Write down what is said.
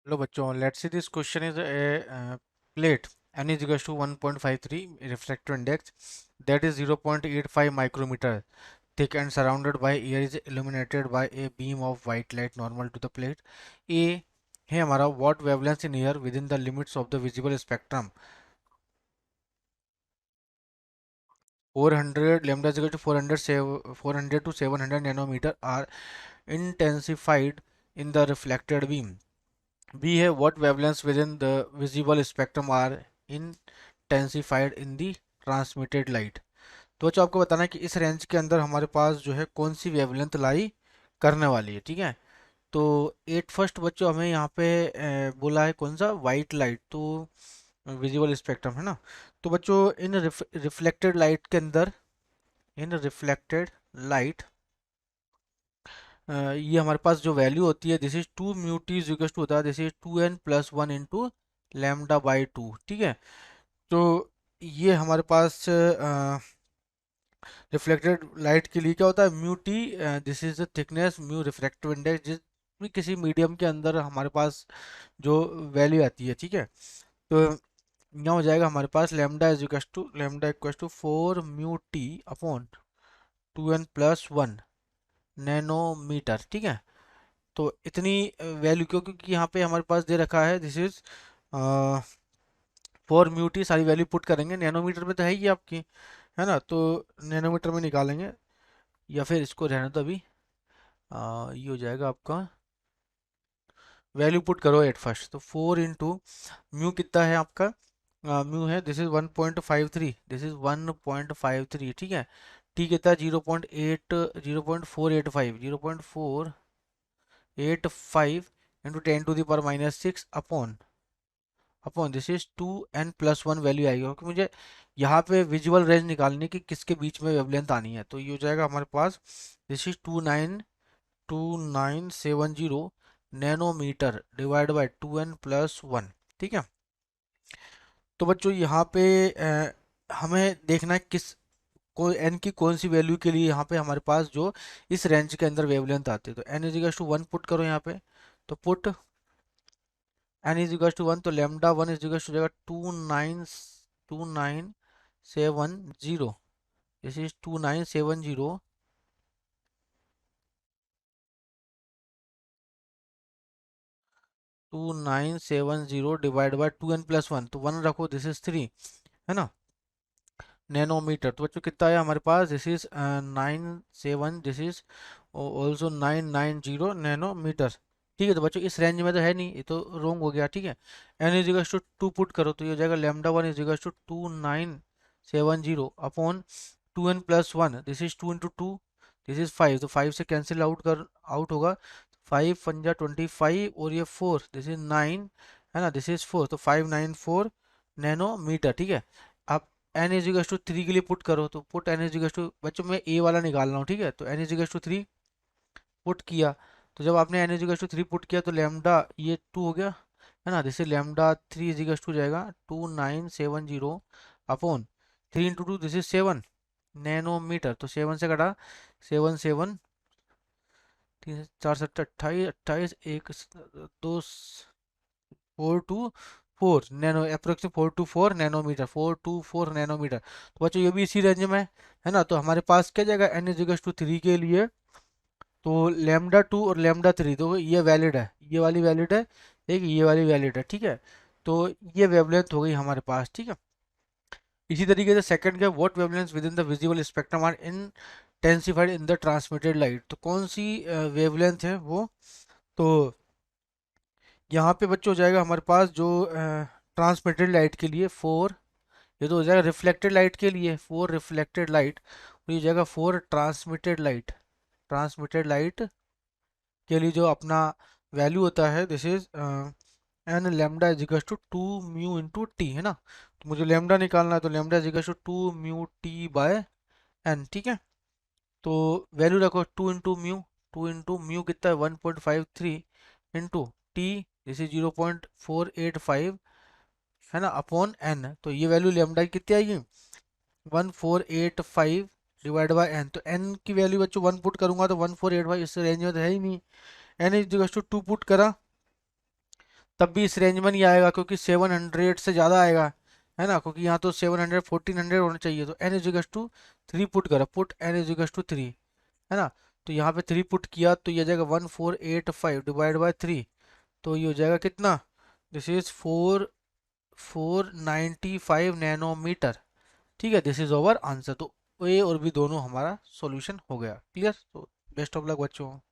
Hello बच्चों, let's see this question is a plate n is equals to 1.53 refractive index that is 0.85 micrometer thick and surrounded by air is illuminated by a beam of white light normal to the plate. A है हमारा what wavelength in air within the limits of the visible spectrum 400 lambda is equal to 400 to 700 nanometer are intensified in the reflected beam. B है what wavelengths within the visible spectrum are intensified in the transmitted light. तो बच्चों आपको बताना है कि इस range के अंदर हमारे पास जो है कौन सी वेवलेंथ लाई करने वाली है, ठीक है। तो एट फर्स्ट बच्चों हमें यहाँ पे बोला है कौन सा वाइट लाइट, तो विजिबल स्पेक्ट्रम है ना। तो बच्चों इन रिफ्लेक्टेड लाइट के अंदर, इन रिफ्लेक्टेड लाइट ये हमारे पास जो वैल्यू होती है this is 2 mu T is equal to होता है this is 2n+1 into lambda by 2, ठीक है। तो ये हमारे पास रिफ्लेक्टेड लाइट के लिए क्या होता है mu T, this is the thickness mu refractive index, जिस भी किसी मीडियम के अंदर हमारे पास जो वैल्यू आती है, ठीक है। तो यहाँ हो जाएगा हमारे पास lambda equal to 4 mu T upon 2n+1 nanometre, ठीक है। तो इतनी वैल्यू क्यों, क्योंकि यहाँ पे हमारे पास दे रखा है दिस इज 4 म्यू टी, सारी वैल्यू पुट करेंगे, नैनोमीटर में तो है ही आपकी, है ना। तो नैनोमीटर में निकालेंगे या फिर इसको रहने दो अभी। ये हो जाएगा आपका, वैल्यू पुट करो एट फर्स्ट, तो 4 इंटू म्यू कितना है आपका, म्यू है दिस इज 1.53, दिस इज 1.53, ठीक है। टी कितना है 0.85 into 10⁻⁻6 upon this is 2n+1 value आएगी, क्योंकि मुझे यहाँ पे विजुअल रेंज निकालनी है कि किसके बीच में वेवलेंथ आनी है। तो ये हो जाएगा हमारे पास this is 2970 nanometre divide by 2n+1, ठीक है। तो बच्चों यहाँ पे हमें देखना है किस को एन की कौन सी वैल्यू के लिए यहाँ पे हमारे पास जो इस रेंज के अंदर वेवलेंथ आती है। तो n is equal to 1 put करो यहाँ पे, तो put n is equal to 1, तो लेमडा 1 इज इक्वल टू जाएगा 2970, this is 2970 divide by 2n+1, तो 1 रखो दिस इज 3, है ना, नैनोमीटर। तो बच्चों कितना आया हमारे पास, this is 97, this is also 990 nanometre, ठीक है। तो बच्चों इस रेंज में तो है नहीं, ये तो रॉन्ग हो गया, ठीक है। N is equal to 2 put करो, तो ये हो जाएगा lambda 1 is equal to 2970 upon 2n+1, this is 2 into 2, this is 5, तो 5 से कैंसिल आउट होगा, 5 × 5 = 25 और ये 4, दिस इज 9, है ना, दिस इज 4, तो 594 नैनोमीटर, ठीक है। अब एन इज इक्वल टू 3 के लिए पुट करो, तो put N is equal to, बच्चों मैं ए वाला निकाल रहा हूँ, ठीक है। तो N is equal to 3 put किया, तो जब आपने N is equal to 3 put किया तो लैम्डा ये 2 हो गया, है ना, जैसे लैम्डा 3 इज इक्वल टू जाएगा 2970 अपॉन 3 × 2, दिस इज 7 नैनोमीटर, तो 7 से कटा 7 7 3 4 7 28 28 एक 2 4 नैनो अप्रोक्सीमेट 424 नैनोमीटर, 424 नैनोमीटर। तो बच्चों ये भी इसी रेंज में है ना। तो हमारे पास क्या जाएगा एन इज इक्वल टू 3 के लिए, तो लेमडा 2 और लेमडा 3, तो ये वैलिड है, ये वाली वैलिड है, एक ये वाली वैलिड है, ठीक है। तो ये वेवलेंथ हो गई हमारे पास, ठीक है। इसी तरीके से सेकंड का what wavelength within the visible spectrum are intensified in the transmitted light, तो कौन सी वेवलेंथ है वो। तो यहाँ पे बच्चों हो जाएगा हमारे पास जो ट्रांसमिटेड लाइट के लिए 4, ये तो हो जाएगा रिफ्लेक्टेड लाइट के लिए 4 रिफ्लेक्टेड लाइट, और ये हो जाएगा 4 ट्रांसमिटेड लाइट, ट्रांसमिटेड लाइट के लिए जो अपना वैल्यू होता है this is n lambda is equal to 2 mu × T, है ना। तो मुझे लैम्डा निकालना है, तो lambda is equal to 2 mu टी/n, ठीक है। तो वैल्यू रखो 2 × म्यू कितना है 1.53 इंटू टी, दिस इज 0.485, है ना, अपॉन एन, तो ये वैल्यू लेमडा की कितनी आएगी 1485 डिवाइड बाय एन। तो एन की वैल्यू बच्चों 1 पुट करूंगा तो 1485, इससे रेंज में तो है ही नहीं। एन इज टू 2 पुट करा, तब भी इस रेंज में नहीं आएगा क्योंकि 700 से ज़्यादा आएगा, है ना, क्योंकि यहाँ तो 700 1400 होना चाहिए। तो n इजिकल्स टू 3 पुट करा, पुट n इजिकल्स टू 3, है ना। तो यहाँ पे 3 पुट किया तो ये आ जाएगा 1485 डिवाइड बाय 3, तो ये हो जाएगा कितना, दिस इज 495 नैनोमीटर। ठीक है, दिस इज ओवर आंसर। तो ए और बी दोनों हमारा सॉल्यूशन हो गया। क्लियर। तो बेस्ट ऑफ लक बच्चों।